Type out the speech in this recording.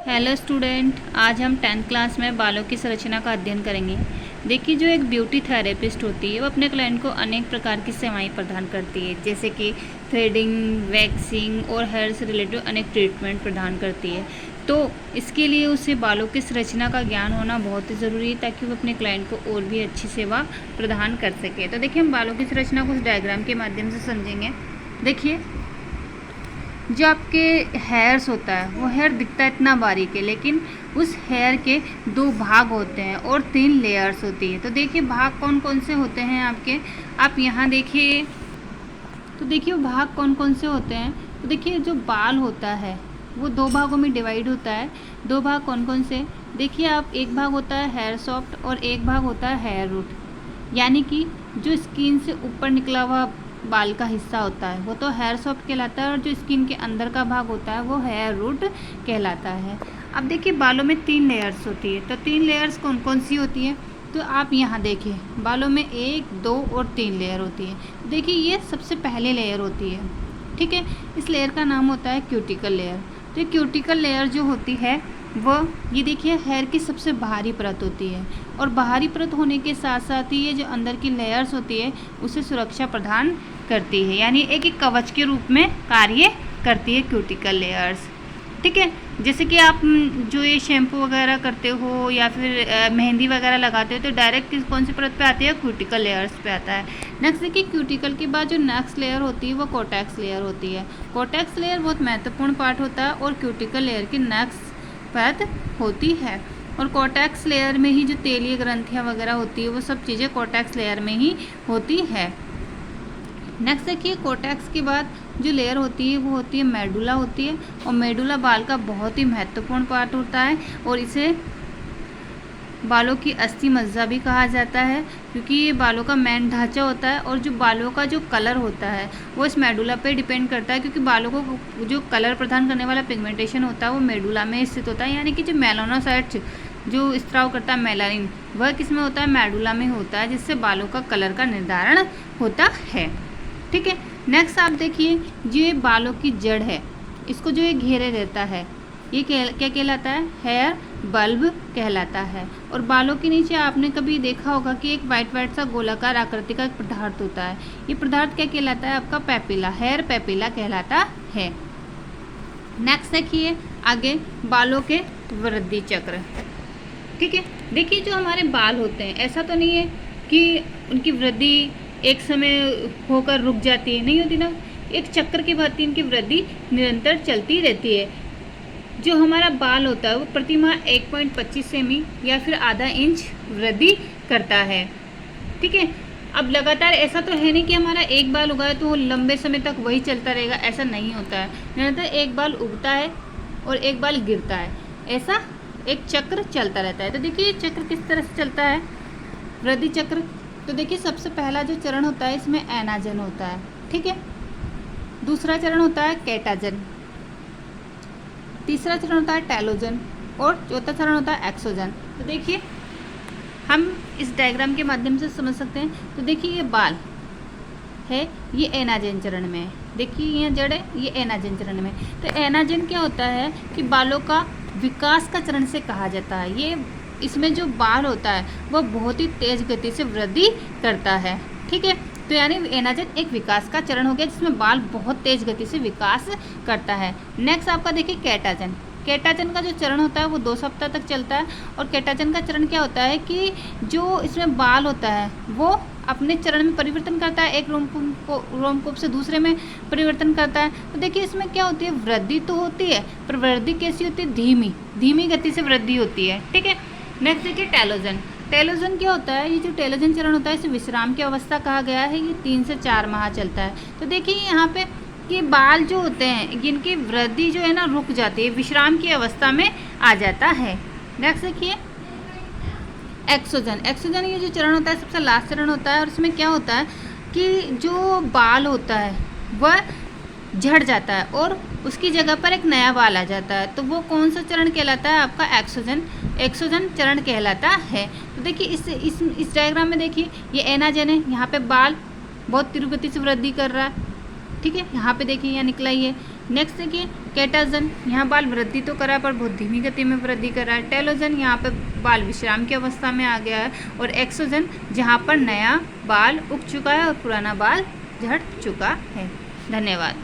Hello student, आज हम 10th class में बालों की संरचना का अध्ययन करेंगे। देखिए, जो एक ब्यूटी थेरेपिस्ट होती है वो अपने क्लाइंट को अनेक प्रकार की सेवाएं प्रदान करती है, जैसे कि थ्रेडिंग, वैक्सिंग और हेयर से रिलेटेड अनेक ट्रीटमेंट प्रदान करती है। तो इसके लिए उसे बालों की संरचना का ज्ञान होना बहुत ही ज़रूरी है, ताकि वो अपने क्लाइंट को और भी अच्छी सेवा प्रदान कर सके। तो देखिए, हम बालों की संरचना को उस डायग्राम के माध्यम से समझेंगे। देखिए, जो आपके हेयर्स होता है वो हेयर दिखता है इतना बारीक है, लेकिन उस हेयर के दो भाग होते हैं और 3 लेयर्स होती है। तो देखिए, भाग कौन कौन से होते हैं आपके, आप यहाँ देखिए। तो देखिए, वो भाग कौन कौन से होते हैं। तो देखिए, जो बाल होता है वो 2 भागों में डिवाइड होता है। 2 भाग कौन कौन से, देखिए आप, एक भाग होता है हेयर सॉफ्ट और एक भाग होता है हेयर रूट। यानी कि जो स्किन से ऊपर निकला हुआ बाल का हिस्सा होता है वो तो हेयर सॉफ्ट कहलाता है, और जो स्किन के अंदर का भाग होता है वो हेयर रूट कहलाता है। अब देखिए, बालों में 3 लेयर्स होती है। तो 3 लेयर्स कौन कौन सी होती है, तो आप यहाँ देखिए, बालों में 1, 2 और 3 लेयर होती है। देखिए, ये सबसे पहले लेयर होती है, ठीक है। इस लेयर का नाम होता है क्यूटिकल लेयर। तो ये क्यूटिकल लेयर जो होती है वो, ये देखिए, हेयर की सबसे बाहरी परत होती है, और बाहरी परत होने के साथ साथ ही ये जो अंदर की लेयर्स होती है उसे सुरक्षा प्रदान करती है, यानी एक कवच के रूप में कार्य करती है क्यूटिकल लेयर्स, ठीक है। जैसे कि आप जो ये शैम्पू वगैरह करते हो या फिर मेहंदी वगैरह लगाते हो, तो डायरेक्ट कौन सी परत पे आती है, क्यूटिकल लेयर्स पे आता है। नेक्स्ट देखिए, क्यूटिकल के बाद जो नेक्स्ट लेयर होती है वो कोटेक्स लेयर होती है। कोटेक्स लेयर बहुत महत्वपूर्ण पार्ट होता है और क्यूटिकल लेयर की नेक्स्ट परत होती है। और कोटेक्स लेयर में ही जो तेलीय ग्रंथियाँ वगैरह होती है वो सब चीज़ें कोटेक्स लेयर में ही होती है। नेक्स्ट देखिए, कोटेक्स के बाद जो लेयर होती है वो होती है मेडुला होती है, और मेडुला बाल का बहुत ही महत्वपूर्ण पार्ट होता है, और इसे बालों की अस्थि मज्जा भी कहा जाता है, क्योंकि ये बालों का मेन ढांचा होता है, और जो बालों का जो कलर होता है वो इस मेडुला पे डिपेंड करता है, क्योंकि बालों को जो कलर प्रदान करने वाला पिगमेंटेशन होता है वो मेडुला में स्थित होता है। यानी कि जो मेलानोसाइट्स जो स्त्राव करता है मेलानिन, वह किस में होता है, मेडुला में होता है, जिससे बालों का कलर का निर्धारण होता है, ठीक है। नेक्स्ट आप देखिए, जो ये बालों की जड़ है इसको जो ये घेरे रहता है ये क्या कहलाता है, हेयर बल्ब कहलाता है। और बालों के नीचे आपने कभी देखा होगा कि एक वाइट वाइट सा गोलाकार आकृति का एक पदार्थ होता है, ये पदार्थ क्या कहलाता है, आपका पेपिला, हेयर पेपिला कहलाता है। नेक्स्ट देखिए आगे, बालों के वृद्धि चक्र, ठीक है। देखिए, जो हमारे बाल होते हैं, ऐसा तो नहीं है कि उनकी वृद्धि एक समय होकर रुक जाती है, नहीं होती ना, एक चक्र के बाद इनकी वृद्धि निरंतर चलती रहती है। जो हमारा बाल होता है वो प्रति माह 1.25 सेमी या फिर आधा इंच वृद्धि करता है, ठीक है। अब लगातार ऐसा तो है नहीं कि हमारा एक बाल उगा है तो वो लंबे समय तक वही चलता रहेगा, ऐसा नहीं होता है। निरंतर एक बाल उगता है और एक बाल गिरता है, ऐसा एक चक्र चलता रहता है। तो देखिए, चक्र किस तरह से चलता है, वृद्धि चक्र। तो देखिए, सबसे पहला जो चरण होता है इसमें एनाजन होता है, ठीक है। दूसरा चरण होता है कैटाजन, तीसरा चरण होता है टेलोजन, और चौथा चरण होता है एक्सोजन। तो देखिए, हम इस डायग्राम के माध्यम से समझ सकते हैं। तो देखिए, ये बाल है, ये एनाजन चरण में है। देखिए, ये जड़ है, ये एनाजन चरण में। तो एनाजन क्या होता है कि बालों का विकास का चरण से कहा जाता है। ये इसमें जो बाल होता है वह बहुत ही तेज गति से वृद्धि करता है, ठीक है। तो यानी एनाजन एक विकास का चरण हो गया जिसमें बाल बहुत तेज गति से विकास करता है। नेक्स्ट आपका देखिए कैटाजन। कैटाजन का जो चरण होता है वो 2 सप्ताह तक चलता है, और कैटाजन का चरण क्या होता है कि जो इसमें बाल होता है वो अपने चरण में परिवर्तन करता है, एक रोमकूप से दूसरे में परिवर्तन करता है। तो देखिए, इसमें क्या होती है, वृद्धि तो होती है, पर वृद्धि कैसी होती है, धीमी गति से वृद्धि होती है, ठीक है। नेक्स्ट देखिए टेलोजन। टेलोजन क्या होता है, ये जो टेलोजन चरण होता है इसे विश्राम की अवस्था कहा गया है, ये 3 से 4 माह चलता है। तो देखिए, यहाँ पे ये बाल जो होते हैं इनकी वृद्धि जो है ना रुक जाती है, विश्राम की अवस्था में आ जाता है। नेक्स्ट देखिए एक्सोजन। एक्सोजन ये जो चरण होता है सबसे लास्ट चरण होता है, और इसमें क्या होता है कि जो बाल होता है वह झड़ जाता है और उसकी जगह पर एक नया बाल आ जाता है। तो वो कौन सा चरण कहलाता है, आपका एक्सोजन चरण कहलाता है। तो देखिए, इस डायग्राम में देखिए, ये एनाजन है, यहाँ पे बाल बहुत तीव्र गति से वृद्धि कर रहा है, ठीक है। यहाँ पे देखिए, यहाँ निकला ही है। नेक्स्ट देखिए केटाजन, यहाँ बाल वृद्धि तो करा है पर बहुत धीमी गति में वृद्धि कर रहा है। टेलोजन, यहाँ पे बाल विश्राम की अवस्था में आ गया है। और एक्सोजन, जहाँ पर नया बाल उग चुका है और पुराना बाल झड़ चुका है। धन्यवाद।